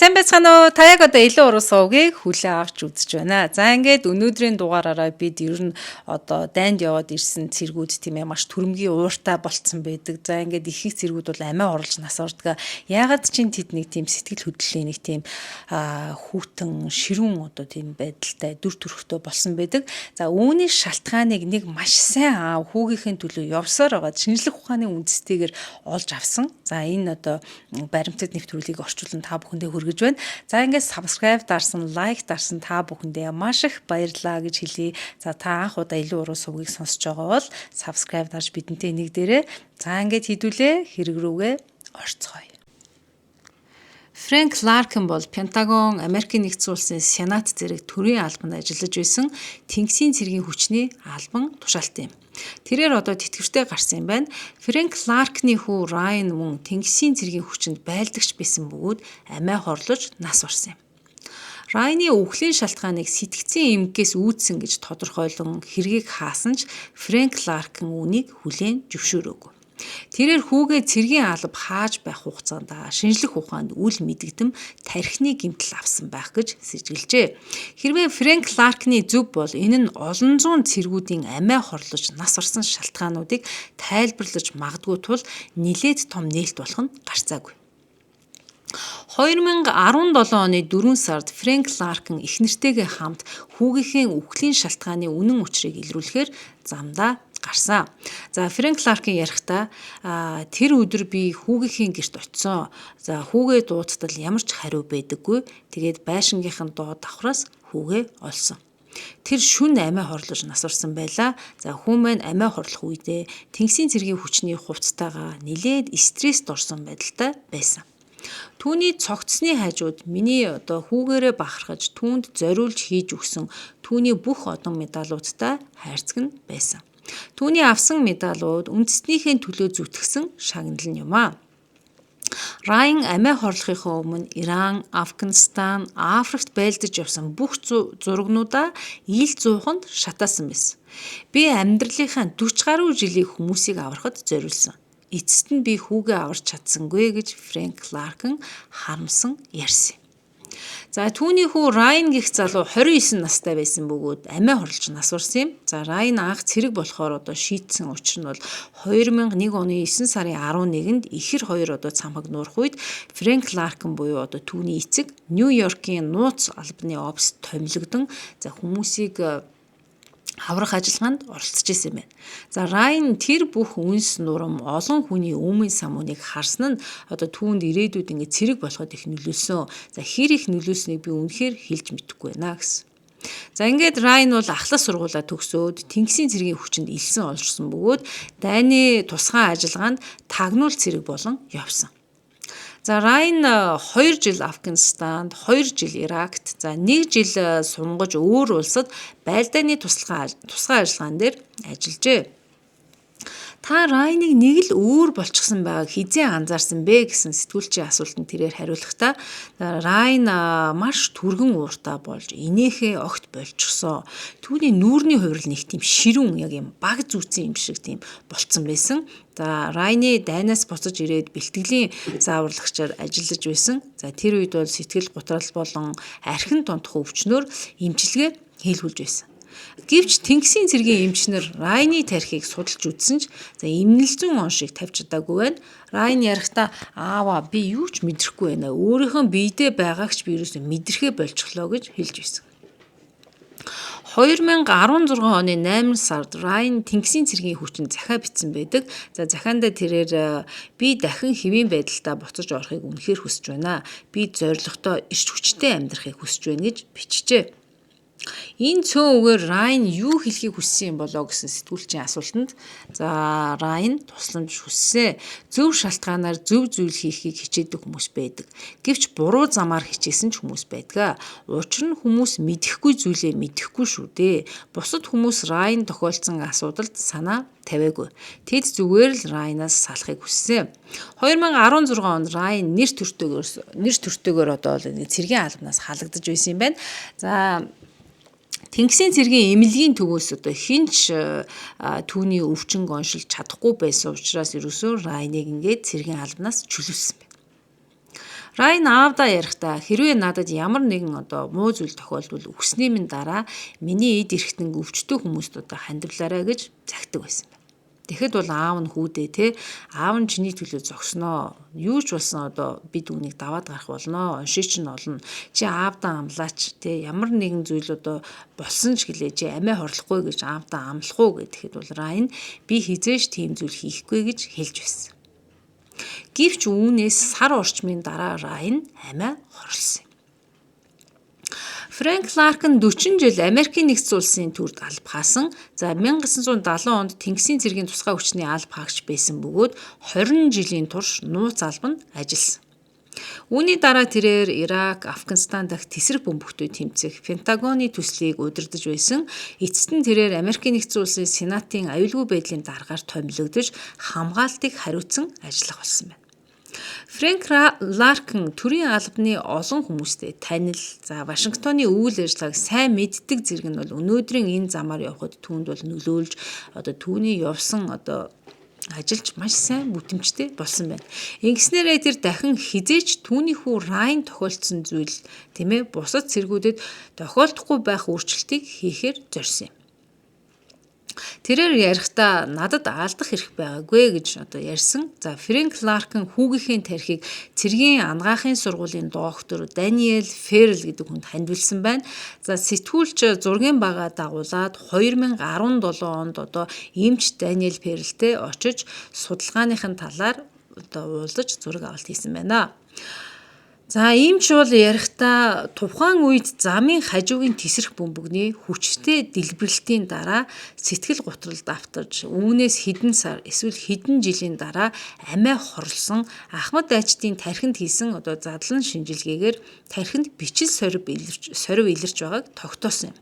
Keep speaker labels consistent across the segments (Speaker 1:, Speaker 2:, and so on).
Speaker 1: Сайн байцгаана уу? Та яг одоо илүү уруу суугийг хүлээ авч үзэж байна. За ингээд өнөөдрийн дугаараараа бид ер нь одоо дайнд яваад ирсэн цэргүүд тийм ээ маш төрөмгийн ууртай болцсон байдаг. За ингээд их цэргүүд бол амиа орлож нас ордог. Яагаад ч тэд нэг тийм сэтгэл хөдлөлийн нэг тийм хүүтэн ширүүн одоо тийм байдалтай дүр төрхтэй болсон байдаг. За үүний шалтгааныг нэг маш сайн аав хүүгийнхээ төлөө явсаар байгаа шинжлэх ухааны үндэстэйгээр олж авсан. За энэ одоо баримтат нэвтрүүлгийг орчуулан та бүхэндээ хүргэж байна. За ингээд subscribe дарсан, like дарсан та бүхэндээ маш их баярлалаа гэж хэлье. За та анх удаа илүү уруу сувгийг сонсож байгаа бол subscribe дарж бидэнтэй нэгдээрээ. За ингээд хэдүүлээ хэрэг рүүгээ орцгоё. Фрэнк Ларкин бол Пентагон, Америкийн нэгдсэн улсын Сенат зэрэг төрийн албанд ажиллаж байсан Тэнгисийн цэргийн хүчний албан тушаалт юм. Тэрээр одоо тэтгэвртэй гарсан юм байна. Фрэнк Ларкны хүү Райан мөн Тэнгисийн цэргийн хүчинд байлдагч байсан бөгөөд амиа хорлож нас барсан юм. Райны өвглийн шалтгааныг сэтгцийн эмгээс үүдсэн гэж тодорхойлон хэргийг хаасан ч Фрэнк Ларкин үүнийг хүлээн зөвшөөрөөгүй. Тэрээр хүүгээ цэргийн алба хааж байх хугацаанд шинжлэх ухаанд үл мэдэгдэм тархины гэмтэл авсан байх гэж сэжиглэжээ. Хэрвээ Фрэнк Ларкны зөв бол энэ нь олон зуун цэргүүдийн амиа хорлож нас орсон шалтгаануудыг тайлбарлаж магадгүй тул нэлээд том нээлт болох нь гарцаагүй. 2017 оны 4 сард Фрэнк Ларкин эхнэртэйгээ хамт хүүгийнхээ өвглийн шалтгааны үнэн учрыг илрүүлэхээр замдаа гарсан. За Фрэнк Ларкин ярихдаа тэр өдөр би хүүгийнхээ гэрт очисон. За хүүгээ дуудтал ямар ч хариу байдаггүй. Тэгээд байшингийнхэн доод давхраас хүүгээ олсон. Тэр шүн амиа хорлож нас орсон байлаа. За хүн маань амиа хорлох үедээ Тэнгисийн цэргийн хүчний хувцастайгаа нэлээд стресст орсон байдалтай байсан. Түүний цогцсны хажууд миний одоо хүүгээрээ бахархаж түүнд зориулж хийж өгсөн түүний бүх одон медалуудтай хайрцаг нь байсан. Түүний авсан медалууд үндэстнийхээ төлөө зүтгэсэн шагнал нь юм аа. Райан амиа хорлохынхоо өмнө Иран, Афганистан, Африкт байлдаж явсан бүх зурагнуудаа ил зууханд шатаасан байсан. Би амьдралынхаа 40 гаруй жилийн хүмүүсийг аврахад зориулсан. Эцэст нь би хүүгээ аварч чадсангүй гэж Фрэнк Ларкин харамсан ярьсан. За түүний хүү Райан гэх залуу 29 настай байсан бөгөөд амиа хорлож нас барсан юм. За Райан анх цэрэг болохоор одоо шийтсэн учир нь бол 2001 оны 9 сарын 11-нд ихэр хоёр одоо цамхаг нуурах үед Фрэнк Ларкин буюу одоо түүний эцэг Нью-Йоркийн нууц албаны офс томилогдсон. За хүмүүсийг аврах ажиллагаанд оролцож исэн байна. За Райан тэр бүх үнс нурам олон хүний өмнө самууныг харсан нь одоо түүнд ирээдүйд ингэ цэрэг болоход их нөлөөлсөн. За хэр их нөлөөснийг би үнэхээр хэлж мэдэхгүй байна гэсэн. За ингээд Райан бол ахлах сургуулаа төгсөөд Тэнгисийн цэргийн хүчинд элсэн олжсон бөгөөд дайны тусгай ажиллагаанд тагнуул цэрэг болон явсан. За Райан 2 жил Афганистанд, 2 жил Иракт, за 1 жил сунгаж өөр улсад байлдааны тусгай ажиллагаан дээр ажиллажээ. Та Райныг нэг л өөр болчихсон байгааг хизээ анзаарсан бэ гэсэн сэтгүүлчийн асуултанд тэрээр хариулахдаа Райан маш түргэн ууртай болж инээхээ огт болчихсон. Түүний нүүрний хувирал нэг тийм ширүүн яг юм баг зүүцэн юм шиг тийм болцсон байсан. За Райны дайнаас буцаж ирээд бэлтгэлийн зааварлагчаар ажиллаж байсан. За тэр үед бол сэтгэл гутрал болон архин тунтах өвчнөөр эмчилгээ хийлгүүлж байсан. Гэвч Тэнгисийн цэргийн эмчнэр Райны тархийг судалж үзсэн ч за эмнэлзэн оншийг тавьж чадаагүй байна. Райан ярихдаа аава би юу ч мэдрэхгүй байна. Өөрийнхөө биедээ байгаагч би юусэн мэдрэхээ болчихлоо гэж хэлж байсан. 2016 оны 8 сард Райан Тэнгисийн цэргийн хүчинд захиа бичсэн байдаг. За захиандаа тэрээр би дахин хэвийн байдалтай буцаж орохыг үнэхээр хүсэж байна. Би зоригтой эрч хүчтэй амьдрахыг хүсэж байна гэж бичжээ. Энэ цөөн үгээр Райан юу хэлхийг хүссэн юм болоо гэсэн сэтгүүлчийн асуултанд за Райан тусламж хүссэн. Зөв шалтгаанаар зөв зүйл хийхийг хичээдэг хүмүүс байдаг. Гэвч буруу замаар хичээсэн ч хүмүүс байдаг. Учир нь хүмүүс мэдэхгүй зүйлээ мэдэхгүй шүү дээ. Бусад хүмүүс Райан тохиолдсон асуудалд санаа тавиагүй. Тэд зүгээр л Райанаас салахыг хүссэн. 2016 онд Райан нэр төртөөгөр одоо цэргийн албанаас халагдаж байсан юм байна. За Тэнгисийн цэргийн эмнэлгийн төвөөс одоо хинч түүний өвчин гоншилж чадахгүй байсан учраас ерөөсөө Райныг ингээд цэргийн албанаас чөлөөлсөн байна. Райн аавдаа ярихдаа хэрвээ надад ямар нэгэн муу зүйл тохиолдвол өгсний минь дараа миний эд эрхтэн өвчтөө хүмүүст хандивлаарай гэж захидаг байсан байна. Тэгэхэд бол аав нь хүүдээ те аав нь чиний төлөө зогсноо. Юу ч болсон би түүнийг даваад гарах болноо. Уншиж нь олно. Чи аавдаа амлаач те ямар нэгэн зүйл болсон ч гэлээ чи амиа хорлохгүй гэж аавдаа амлах уу гэхэд бол Райн би хизээж тийм зүйл хийхгүй гэж хэлж байсан. Гэвч үүнээс сар орчмын дараа Райн амиа хорлсон юм. Фрэнк Ларкн 40 жил Америкийн нэгдсэн улсын төрд алба хаасан. За 1970 онд Тэнгисийн цэргийн тусгай хүчний алба хаагч байсан бөгөөд 20 жилийн турш нууц албанд ажилласан. Үүний дараа тэрээр Ирак, Афганистан дахь тэсрэг бөмбөгтөд тэмцэх Пентагоны төслийг удирдах байсан. Эцэст нь тэрээр Америкийн нэгдсэн улсын Сенатын аюулгүй байдлын даргаар томилогдож хамгаалтыг хариуцсан ажиллах болсон байна. Фрэнк Ларкн төрийн албаны олон хүмүүстэй танил, Вашингтоны үйл ажиллагааг сайн мэддэг зэрэг нь бол өнөөдрийн энэ замаар явхад түүнд бол нөлөөлж түүний явсан ажиллаж маш сайн бүтэмжтэй болсон байна. Ингэснээрээ тэр дахин хизээч түүний хүү Райн тохиолдсон зүйл бусад цэргүүдэд тохиолдохгүй байх өөрчлөлтийг хийхээр зорьсон юм. Тэрээр ярихдаа надад алдах эрх байгаагүй гэж ярьсан. За Фрэнк Ларкн хүүгийнхээ тархийг цэргийн анагаахын сургуулийн доктор Даниэл Феррел гэдэг хүнд хандвилсан байна. За сэтгүүлч зургийн багаа дагуулад 2017 онд эмч Даниэл Феррелтэй очиж судалгааныхын талаар уулзаж зураг авалт хийсэн байна. За эмч бол ярихдаа тухайн үед замын хажуугийн тэсрэх бөмбөгний хүчтэй дэлбэрэлтийн дараа сэтгэл гутралд автаж үүнээс хэдэн сар эсвэл хэдэн жилийн дараа амиа хорлсон Ахмад Дайчдын тархинд хийсэн задлан шинжилгээгээр тархинд бичил сорив илэрч байгааг тогтоосон юм.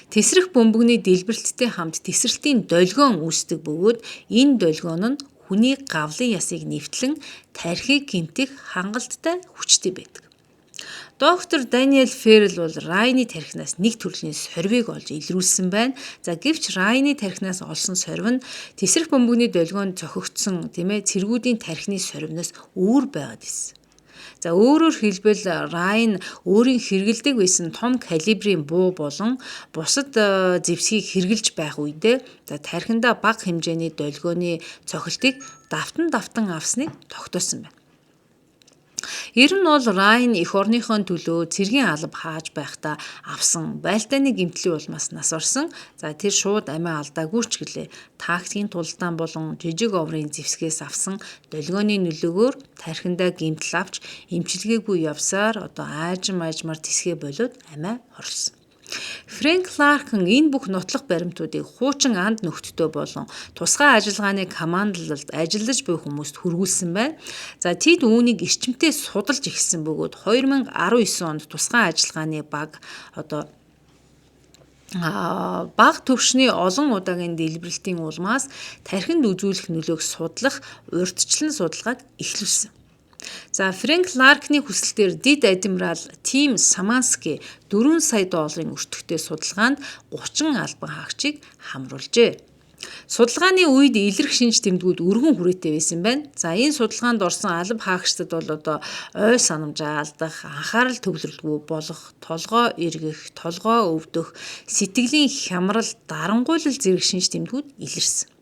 Speaker 1: Тэсрэх бөмбөгний дэлбэрэлттэй хамт тэсрэлтийн долгион үүсдэг бөгөөд энэ долгион нь хүний гавлын ясыг нэвтлэн тархийг гэмтэх хангалттай хүчтэй байдаг. Доктор Даниэл Феррел бол Райны тархинаас нэг төрлийн сорвийг олж илрүүлсэн байна. За гэвч Райны тархинаас олсон сорив нь тэсрэх бөмбөгний долгионд цохигдсон цэргүүдийн тархины сорвиноос өөр байгаад байсан. За өөрөөр хэлбэл Райн өөрийн хэрэгэлдэг байсан том калибрийн буу болон бусад зэвсгийг хэрэгжилж байх үедээ тархиндаа бага хэмжээний долгионы цохилтыг давтан авсныг тогтоосон байна. Ер нь бол Райн эх орныхон төлөө цэргийн алба хааж байхдаа авсан байлдааны гэмтлийн улмаас нас орсон. За тэр шууд амиа алдаагүй ч гэлээ тактикийн тулдаан болон жижиг оврын зэвсгээс авсан долгионы нөлөөгөөр тархиндаа гэмтэл авч эмчилгээгүй явсаар аажмаар тисгээ болоод амиа хорлсон. Фрэнк Ларкн энэ бүх нотлох баримтуудыг хуучин анд нөхдөдөө болон тусгай ажиллагааны командлалд ажиллаж буй хүмүүст хүргүүлсэн байна. За тэд үүнийг эрчимтэй судалж эхэлсэн бөгөөд 2019 онд тусгай ажиллагааны баг бага төвшний олон удаагийн дэлбэрэлтийн улмаас тархинд үзүүлэх нөлөөг судлах урьдчилан судалгааг эхлүүлсэн. За Фрэнк Ларкны хүсэлтээр Дид адмирал Тим Самански 4 сая долларын өртөгтэй судалгаанд 30 албан хаагчийг хамруулжээ. Судалгааны үед илэрх шинж тэмдгүүд өргөн хүрээтэй байсан байна. За энэ судалгаанд орсон алба хаагчдад бол ой санамжаа алдах, анхаарал төвлөрөлгүй болох, толгой эргэх, толгой өвдөх, сэтгэлийн хямрал, дарангуйлал зэрэг шинж тэмдгүүд илэрсэн.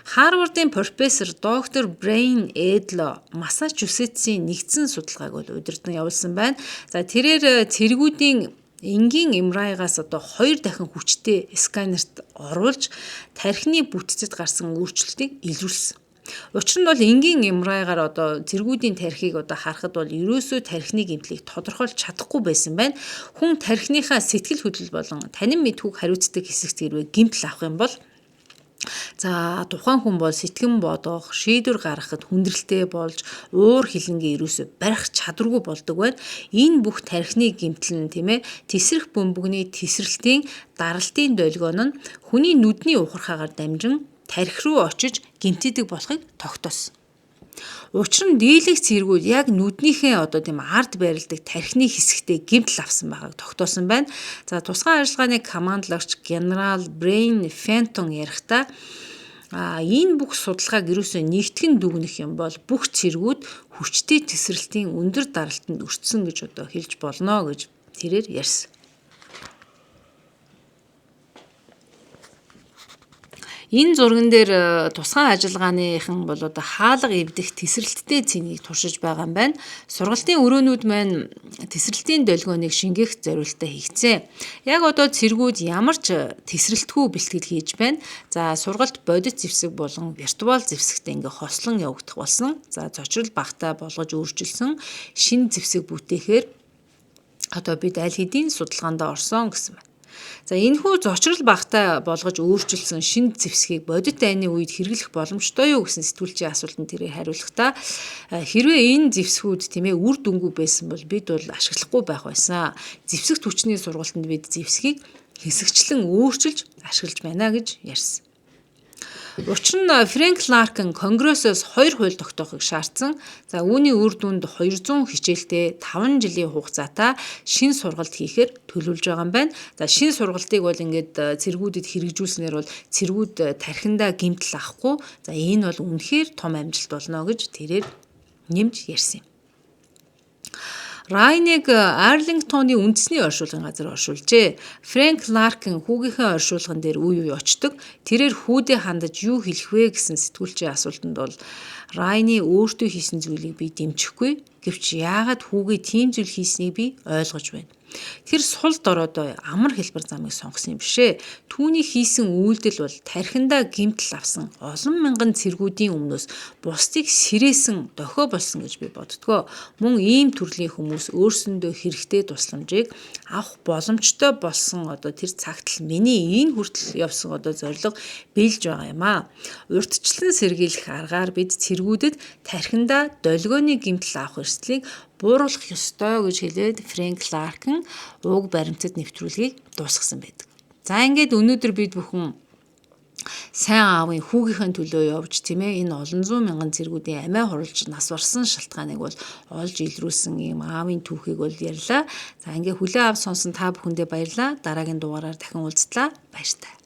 Speaker 1: Харвардын профессор доктор Брейн Эдло Массачусетсийн нэгдсэн судалгааг бол удирдан явуулсан байна. За тэрээр цэргүүдийн энгийн MRI-гаас 2 дахин хүчтэй сканерт оруулж тархины бүтцэд гарсан өөрчлөлтийг илрүүлсэн. Учир нь бол энгийн MRI-гаар цэргүүдийн тархийг харахад бол ерөөсөө тархины гэмтлийг тодорхойлж чадахгүй байсан байна. Хүн тархиныхаа сэтгэл хөдлөл болон танин мэдхүйг хариуцдаг хэсэгт хэрвээ гэмтэл авах юм бол тухайн хүн бол сэтгэн бодох, шийдвэр гаргахад хүндрэлтэй болж уур хилэнгээ ерөөсө барих чадваргүй болдог байна. Энэ бүх тархины гэмтэл нь тэсрэх бөмбөгний тэсрэлтийн даралтын долгион нь хүний нүдний ухархаагаар дамжин тархи руу очиж гэмтээдэг болохыг тогтоосон. Учир нь дийлэх цэргүүд яг нүднийхээ ард байрладаг тархины хэсэгтээ гэмтэл авсан байгааг тогтоосон байна. За тусгай ажиллагааны командлагч генерал Брейн Фентон ярихдаа Энэ бүх судалгааг ерөөсөө нэгтгэн дүгнэх юм бол бүх цэргүүд хүчтэй тесрэлтийн өндөр даралтанд өртсөн гэж одоо хэлж болно гэж тэрээр ярьсан. Энэ зурган дээр тусгай ажиллагааныхан бол одоо хаалга эвдэх тесрэлттэй цэнийг туршиж байгаа юм байна. Сургалтын өрөөнүүд маань тесрэлтийн долгионыг шингээх зорилттой хийгцээ. Яг одоо цэргүүд ямар ч тесрэлтгүй бэлтгэл хийж байна. За сургалт бодит зэвсэг болон виртуал зэвсэгтэй ингээ хослон явагдах болсон. За зочрол багтаа болгож өөрчилсөн шинэ зэвсэг бүтээхээр одоо бид аль хэдийн судалгаанд орсон гэсэн байна. За энэхүү зочрол багтаа болгож өөрчилсөн шинэ зэвсгийг бодит дайны үед хэрэглэх боломжтой юу гэсэн сэтгүүлчийн асуултанд тэрээр хариулахдаа хэрвээ энэ зэвсгүүд үр дүнгүй байсан бол бид бол ашиглахгүй байх байсан. Зэвсэгт хүчний сургалтанд бид зэвсгийг хэсэгчлэн өөрчилж ашиглаж байна гэж ярьсан. Учир нь Фрэнк Ларкин Конгрессоос 2 хууль тогтоохыг шаардсан. За үүний үр дүнд 200 хичээлтэй 5 жилийн хугацаатай шинэ сургалт хийхээр төлөвлөж байгаа юм байна. За шинэ сургалтыг бол ингээд цэргүүдэд хэрэгжүүлснээр бол цэргүүд тархиндаа гэмтэл авахгүй. За энэ бол үнэхээр том амжилт болно гэж тэрээр нэмж ярьсан юм. Райныг Арлингтоны үндэсний оршуулгын газар оршуулжээ. Фрэнк Ларкин хүүгийнхээ оршуулган дээр үе үе очдог. Тэрээр хүүдээ хандаж юу хэлэх вэ гэсэн сэтгүүлчийн асуултанд бол Райны өөртөө хийсэн зүйлийг би дэмжихгүй. Гэвч яагаад хүүгээ тийм зүйл хийснийг би ойлгож байна. Тэр сул дорой амар хэлбэр замыг сонгосон юм бишээ. Түүний хийсэн үйлдэл бол тархиндаа гэмтэл авсан олон мянган цэргүүдийн өмнөөс бусдыг сэрээсэн дохио болсон гэж би боддгоо. Мөн ийм төрлийн хүмүүс өөрсөндөө хэрэгтэй тусламжийг авах боломжтой болсон тэр цагт л миний энэ хүртэл явсан зорилго биелж байгаа юм аа. Урьдчилан сэргийлэх аргаар бид цэргүүдэд тархиндаа долгионы гэмтэл авах эрсдлийг бууруулах ёстой гэж хэлээд Фрэнк Ларкин уг баримтад нэвтрүүлгийг дуусгасан байдаг. За ингээд өнөөдөр бид бүхэн сайн аавын хүүгийнхээ төлөө явж энэ олон зуун мянган цэргүүдийн амиа хурлж нас барсан шалтгааныг бол олж илрүүлсэн ийм аавын түүхийг бол ярьлаа. За ингээд хүлээн авч сонсон та бүхэндээ баярлалаа. Дараагийн дугаараар дахин уулзтлаа. Баяр таа.